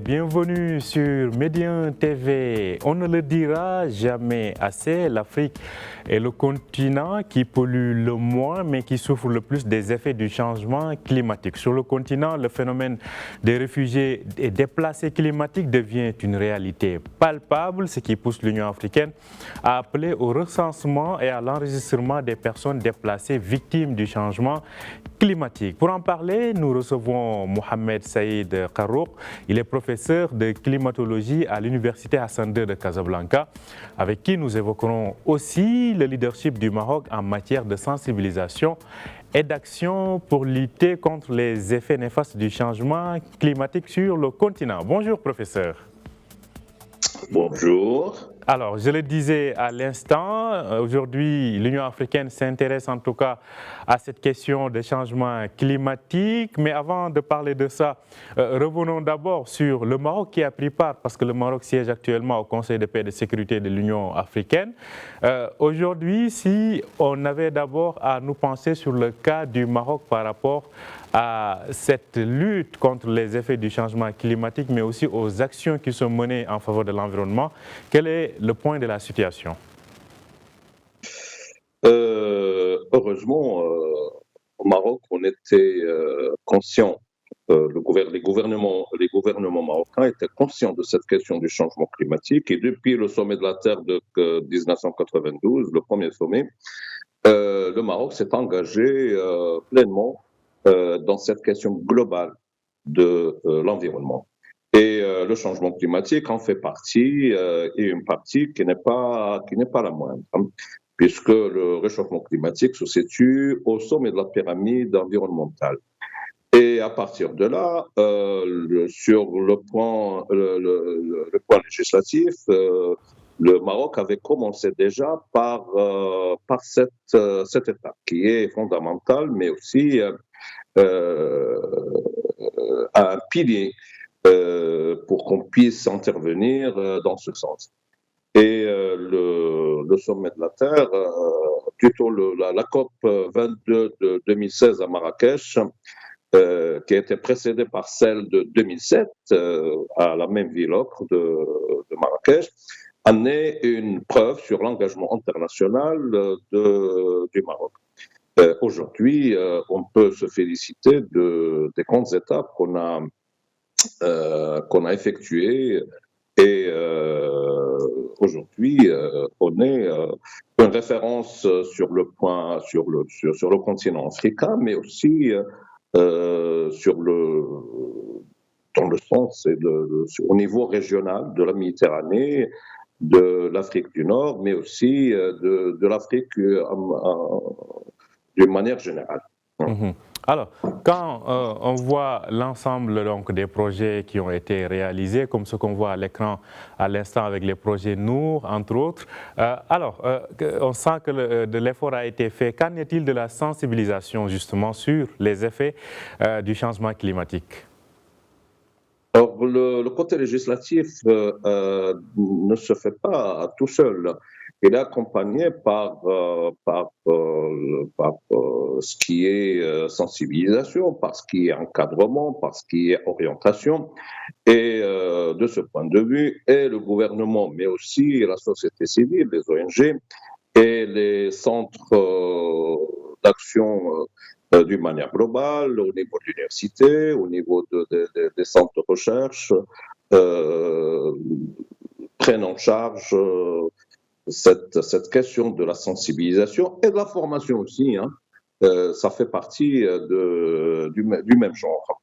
bienvenue sur Médien TV. On ne le dira jamais assez, l'Afrique est le continent qui pollue le moins mais qui souffre le plus des effets du changement climatique. Sur le continent, le phénomène des réfugiés et déplacés climatiques devient une réalité palpable, ce qui pousse l'Union africaine à appeler au recensement et à l'enregistrement des personnes déplacées victimes du changement climatique. Pour en parler, nous recevons Mohamed Saïd Karouk. Il est professeur de climatologie à l'Université Hassan II de Casablanca, avec qui nous évoquerons aussi le leadership du Maroc en matière de sensibilisation et d'action pour lutter contre les effets néfastes du changement climatique sur le continent. Bonjour, professeur. Bonjour. Alors, je le disais à l'instant, aujourd'hui, l'Union africaine s'intéresse en tout cas à cette question de changement climatique. Mais avant de parler de ça, revenons d'abord sur le Maroc qui a pris part, parce que le Maroc siège actuellement au Conseil de paix et de sécurité de l'Union africaine. Aujourd'hui, si on avait d'abord à nous pencher sur le cas du Maroc par rapport à cette lutte contre les effets du changement climatique, mais aussi aux actions qui sont menées en faveur de l'environnement, quel est le point de la situation? Heureusement, au Maroc, on était conscient, les gouvernements marocains étaient conscients de cette question du changement climatique et depuis le sommet de la Terre de 1992, le premier sommet, le Maroc s'est engagé pleinement dans cette question globale de l'environnement. Et le changement climatique en fait partie, et une partie qui n'est pas la moindre, hein, puisque le réchauffement climatique se situe au sommet de la pyramide environnementale. Et à partir de là, sur le point législatif, le Maroc avait commencé déjà par cette étape qui est fondamentale, mais aussi un pilier pour qu'on puisse intervenir dans ce sens. Et le sommet de la Terre, plutôt la COP 22 de 2016 à Marrakech, qui a été précédée par celle de 2007 à la même ville de Marrakech, en est une preuve sur l'engagement international du Maroc. Aujourd'hui, on peut se féliciter des grandes étapes qu'on a effectuées et aujourd'hui, on est une référence sur le continent africain, mais aussi dans le sens et au niveau régional de la Méditerranée, de l'Afrique du Nord, mais aussi de l'Afrique d'une manière générale. Mmh. Alors, quand on voit l'ensemble donc, des projets qui ont été réalisés, comme ce qu'on voit à l'écran à l'instant avec les projets Nour, entre autres, on sent que de l'effort a été fait. Qu'en est-il de la sensibilisation justement sur les effets du changement climatique? Alors, le côté législatif ne se fait pas tout seul. Il est accompagné par ce qui est sensibilisation, par ce qui est encadrement, par ce qui est orientation. Et de ce point de vue, et le gouvernement, mais aussi la société civile, les ONG et les centres d'action d'une manière globale, au niveau de l'université, au niveau des centres de recherche, prennent en charge cette question de la sensibilisation et de la formation aussi. Hein. Ça fait partie du même genre.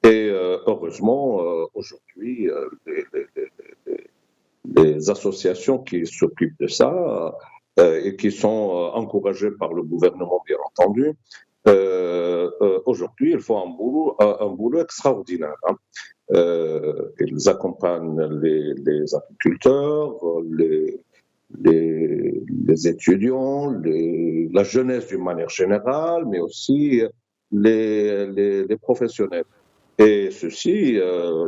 Et heureusement, aujourd'hui, les associations qui s'occupent de ça et qui sont encouragées par le gouvernement, bien entendu, aujourd'hui, ils font un boulot extraordinaire. Hein. Ils accompagnent les agriculteurs, les étudiants, la jeunesse d'une manière générale, mais aussi les professionnels. Et ceci,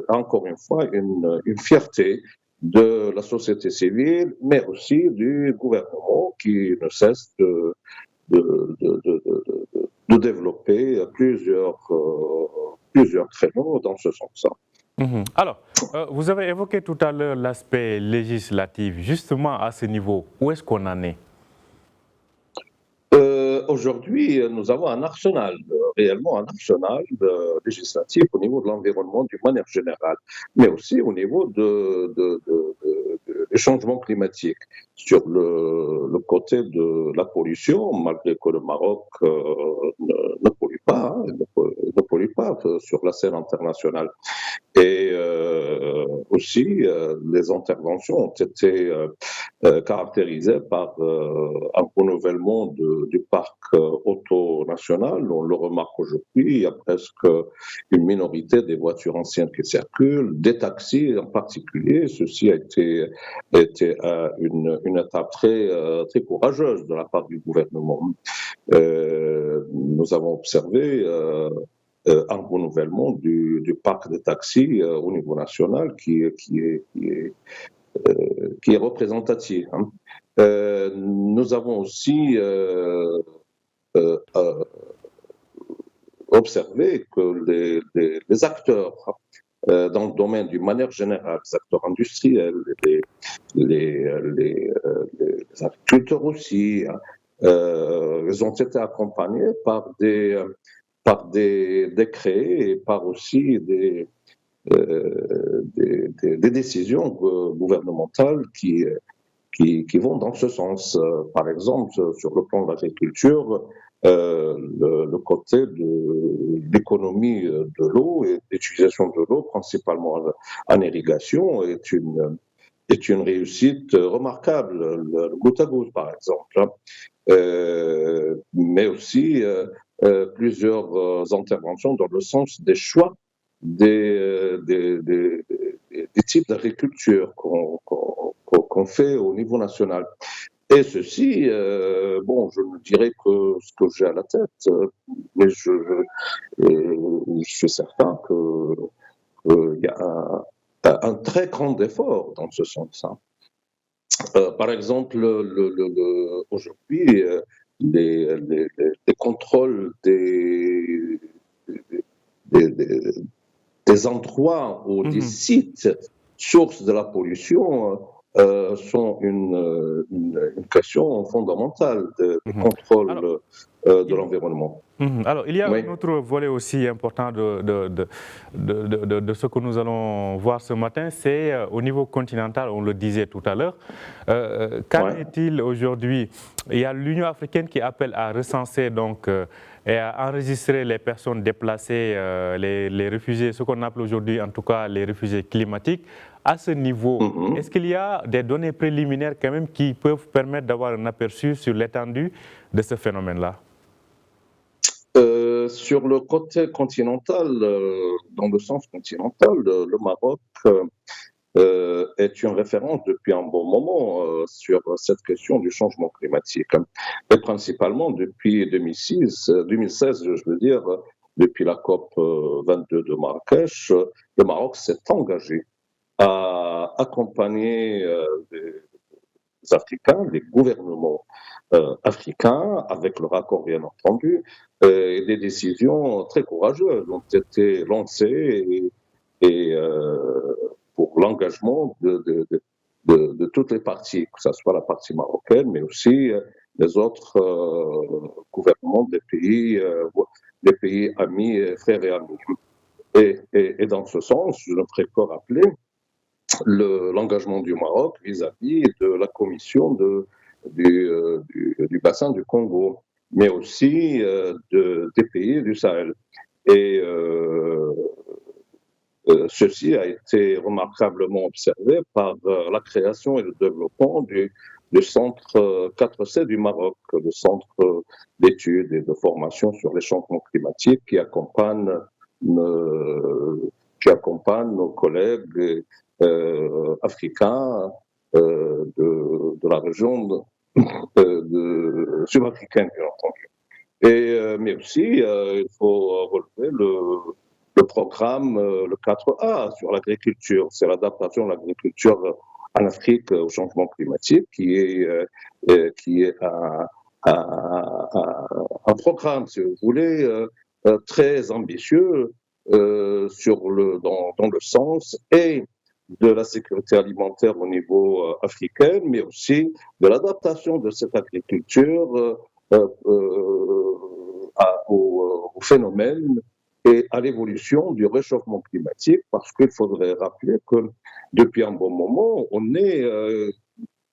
encore une fois, une fierté de la société civile, mais aussi du gouvernement qui ne cesse de développer plusieurs créneaux dans ce sens. Alors, vous avez évoqué tout à l'heure l'aspect législatif. Justement, à ce niveau, où est-ce qu'on en est? Aujourd'hui, nous avons un arsenal, réellement un arsenal législatif au niveau de l'environnement d'une manière générale, mais aussi au niveau des changements climatiques. Sur le côté de la pollution, malgré que le Maroc ne pollue pas, hein, ne pollue pas sur la scène internationale. Et aussi, les interventions ont été caractérisées par un renouvellement du parc auto national. On le remarque aujourd'hui, il y a presque une minorité des voitures anciennes qui circulent, des taxis en particulier. Ceci a été une étape très courageuse de la part du gouvernement. Nous avons observé un renouvellement du parc de taxis au niveau national qui est représentatif. Hein. Nous avons aussi euh, observé que les acteurs dans le domaine d'une manière générale, les acteurs industriels, les agriculteurs aussi, hein, ils ont été accompagnés par des décrets et par aussi des décisions gouvernementales qui vont dans ce sens. Par exemple, sur le plan de l'agriculture, le côté de l'économie de l'eau et l'utilisation de l'eau, principalement en irrigation, est une réussite remarquable. Le goutte à goutte, par exemple. Hein. Mais aussi plusieurs interventions dans le sens des choix des types d'agriculture qu'on fait au niveau national. Et ceci, bon, je ne dirais que ce que j'ai à la tête, mais je suis certain qu'il y a un très grand effort dans ce sens. Hein. Par exemple, aujourd'hui, les contrôles des, des- des endroits ou des sites sources de la pollution sont une question fondamentale de contrôle Alors, de il, l'environnement. Alors, il y a Oui, un autre volet aussi important de ce que nous allons voir ce matin, c'est au niveau continental, on le disait tout à l'heure. Qu'en ouais. est-il aujourd'hui? Il y a l'Union africaine qui appelle à recenser donc, et à enregistrer les personnes déplacées, les réfugiés, ce qu'on appelle aujourd'hui en tout cas les réfugiés climatiques. À ce niveau, Mhm. est-ce qu'il y a des données préliminaires quand même qui peuvent permettre d'avoir un aperçu sur l'étendue de ce phénomène-là? Sur le côté continental, dans le sens continental, le Maroc est une référence depuis un bon moment sur cette question du changement climatique. Hein. Et principalement depuis 2016, je veux dire, depuis la COP 22 de Marrakech, le Maroc s'est engagé à accompagner les Africains, les gouvernements africains, avec leur accord bien entendu, et des décisions très courageuses ont été lancées pour l'engagement de toutes les parties, que ce soit la partie marocaine, mais aussi les autres gouvernements des pays amis, frères et amis. Et dans ce sens, je ne ferai que rappeler l'engagement du Maroc vis-à-vis de la Commission du bassin du Congo, mais aussi des pays du Sahel. Et ceci a été remarquablement observé par la création et le développement du centre 4C du Maroc, le centre d'études et de formation sur les changements climatiques qui accompagne nos collègues africains de la région sud-africaine, bien entendu. Mais aussi, il faut relever le programme, le 4A sur l'agriculture. C'est l'adaptation de l'agriculture en Afrique au changement climatique qui est un programme, si vous voulez, très ambitieux dans le sens et de la sécurité alimentaire au niveau africain, mais aussi de l'adaptation de cette agriculture au phénomène et à l'évolution du réchauffement climatique, parce qu'il faudrait rappeler que depuis un bon moment,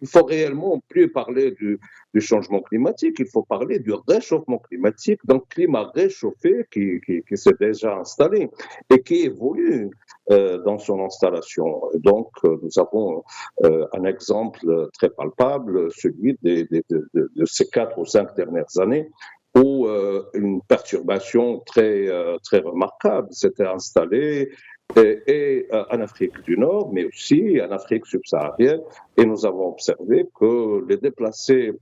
il faut réellement plus parler du changement climatique, il faut parler du réchauffement climatique, d'un climat réchauffé qui s'est déjà installé et qui évolue dans son installation. Donc, nous avons un exemple très palpable, celui de ces 4 ou 5 dernières années, où une perturbation très remarquable s'était installée en Afrique du Nord, mais aussi en Afrique subsaharienne. Et nous avons observé que les déplacés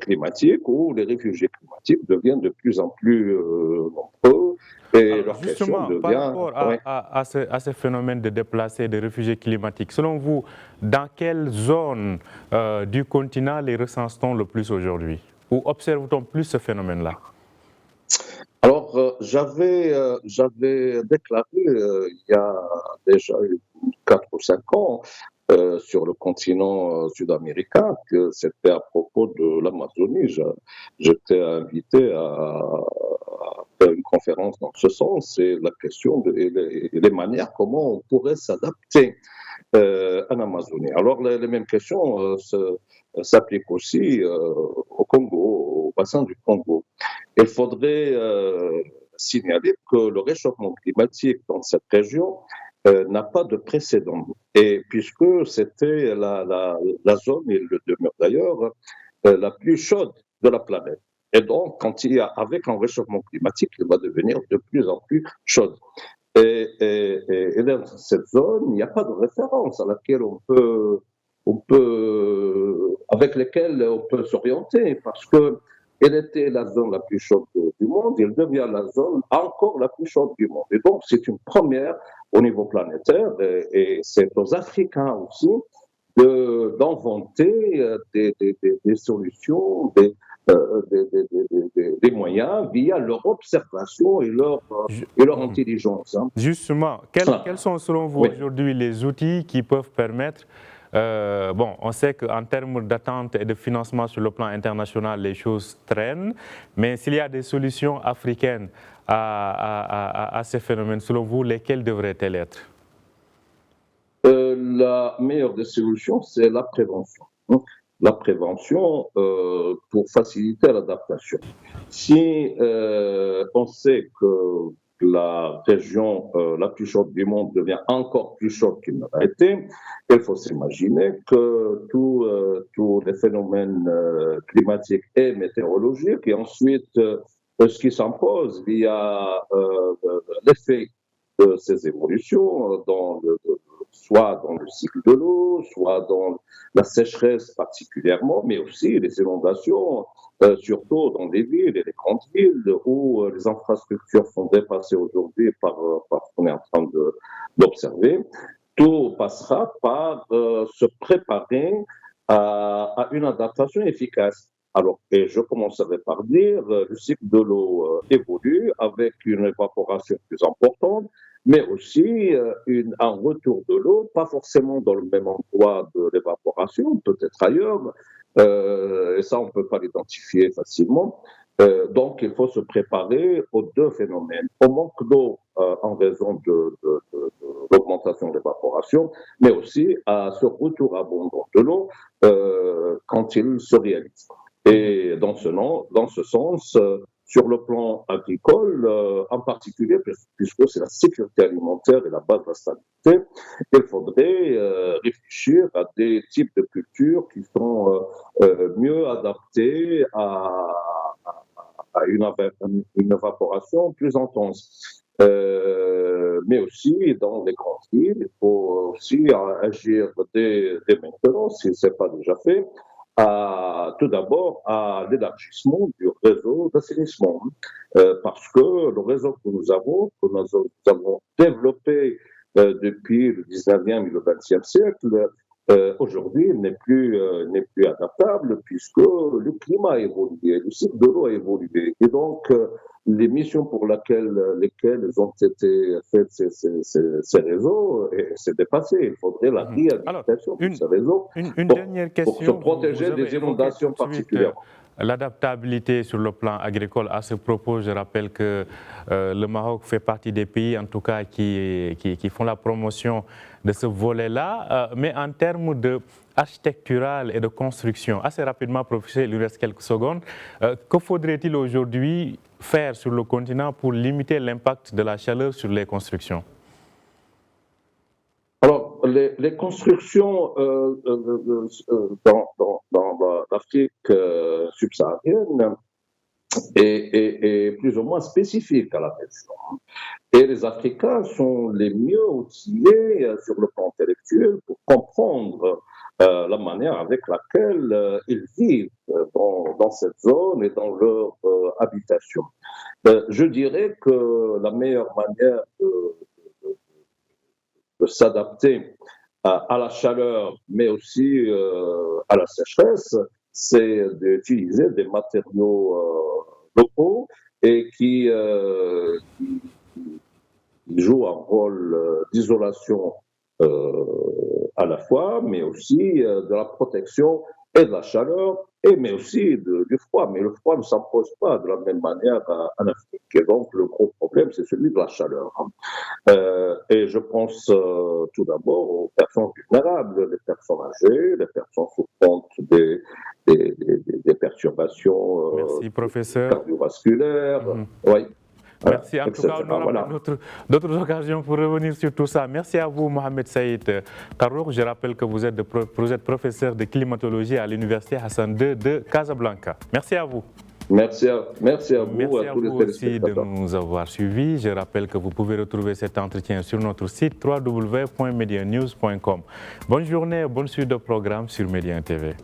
climatiques ou les réfugiés climatiques deviennent de plus en plus nombreux et Alors leur question justement, par devient... rapport Oui. à ce phénomène de déplacés, de réfugiés climatiques, selon vous, dans quelle zone du continent les recense-t-on le plus aujourd'hui? Ou observe-t-on plus ce phénomène-là? Alors, j'avais déclaré il y a déjà 4 ou 5 ans sur le continent sud-américain que c'était à propos de l'Amazonie. J'étais invité à faire une conférence dans ce sens et la question et les manières comment on pourrait s'adapter en Amazonie. Alors, les mêmes questions s'appliquent aussi au Congo, au bassin du Congo. Il faudrait signaler que le réchauffement climatique dans cette région n'a pas de précédent. Et puisque c'était la zone, et le demeure d'ailleurs, la plus chaude de la planète. Et donc, avec un réchauffement climatique, il va devenir de plus en plus chaude. Et dans cette zone, il n'y a pas de référence à laquelle avec lesquelles on peut s'orienter, parce que elle était la zone la plus chaude du monde, elle devient la zone encore la plus chaude du monde. Et donc, c'est une première au niveau planétaire, et c'est aux Africains aussi d'inventer des solutions, des moyens via leur observation et leur intelligence. Hein. Justement, quels sont selon vous Oui. aujourd'hui les outils qui peuvent permettre, bon, on sait qu'en termes d'attente et de financement sur le plan international, les choses traînent, mais s'il y a des solutions africaines à ces phénomènes, selon vous, lesquelles devraient-elles être? La meilleure des solutions, c'est la prévention. Hein. La prévention pour faciliter l'adaptation. Si on sait que la région la plus chaude du monde devient encore plus chaude qu'il ne l'a été, il faut s'imaginer que tous les phénomènes climatiques et météorologiques, et ensuite ce qui s'impose via l'effet de ces évolutions soit dans le cycle de l'eau, soit dans la sécheresse particulièrement, mais aussi les inondations, surtout dans les villes et les grandes villes où les infrastructures sont dépassées aujourd'hui par ce qu'on est en train d'observer. Tout passera par se préparer à une adaptation efficace. Alors, et je commencerai par dire, le cycle de l'eau évolue avec une évaporation plus importante, mais aussi un retour de l'eau, pas forcément dans le même endroit de l'évaporation, peut-être ailleurs, et ça on ne peut pas l'identifier facilement. Donc il faut se préparer aux deux phénomènes, au manque d'eau en raison de l'augmentation de l'évaporation, mais aussi à ce retour abondant de l'eau quand il se réalise. Et dans ce sens, sur le plan agricole, en particulier, puisque c'est la sécurité alimentaire et la base de la stabilité, il faudrait réfléchir à des types de cultures qui sont mieux adaptés à une évaporation plus intense. Mais aussi dans les grandes villes, il faut aussi agir dès maintenant, si ce n'est pas déjà fait, tout d'abord à l'élargissement du réseau d'assainissement. Parce que le réseau que nous avons développé depuis le 19e et le 20e siècle, aujourd'hui n'est plus adaptable puisque le climat a évolué, le cycle de l'eau a évolué. Et donc, les missions pour lesquelles ont été faites ces réseaux, c'est dépassé. Il faudrait la réhabilitation de ces réseaux une dernière question. Pour se protéger des inondations particulières. L'adaptabilité sur le plan agricole. À ce propos, je rappelle que le Maroc fait partie des pays, en tout cas, qui font la promotion de ce volet-là. Mais en termes de architectural et de construction, assez rapidement, professeur, il nous reste quelques secondes. Que faudrait-il aujourd'hui faire sur le continent pour limiter l'impact de la chaleur sur les constructions? Alors, les constructions dans l'Afrique subsaharienne est plus ou moins spécifique à la région. Et les Africains sont les mieux outillés sur le plan intellectuel pour comprendre la manière avec laquelle ils vivent dans cette zone et dans leur habitation. Je dirais que la meilleure manière de s'adapter à la chaleur, mais aussi à la sécheresse, c'est d'utiliser des matériaux locaux et qui jouent un rôle d'isolation à la fois, mais aussi de la protection et de la chaleur, mais aussi du froid. Mais le froid ne s'impose pas de la même manière en Afrique. Et donc, le gros problème, c'est celui de la chaleur. Et je pense tout d'abord aux personnes vulnérables, les personnes âgées, les personnes souffrantes des perturbations cardiovasculaires. Oui. Merci. En tout cas, on aura d'autres occasions pour revenir sur tout ça. Merci à vous, Mohamed Saïd Karouk. Je rappelle que vous êtes professeur de climatologie à l'Université Hassan II de Casablanca. Merci à vous. Merci à vous. Merci à vous aussi de nous avoir suivis. Je rappelle que vous pouvez retrouver cet entretien sur notre site www.medianews.com. Bonne journée et bonne suite de programme sur Média TV.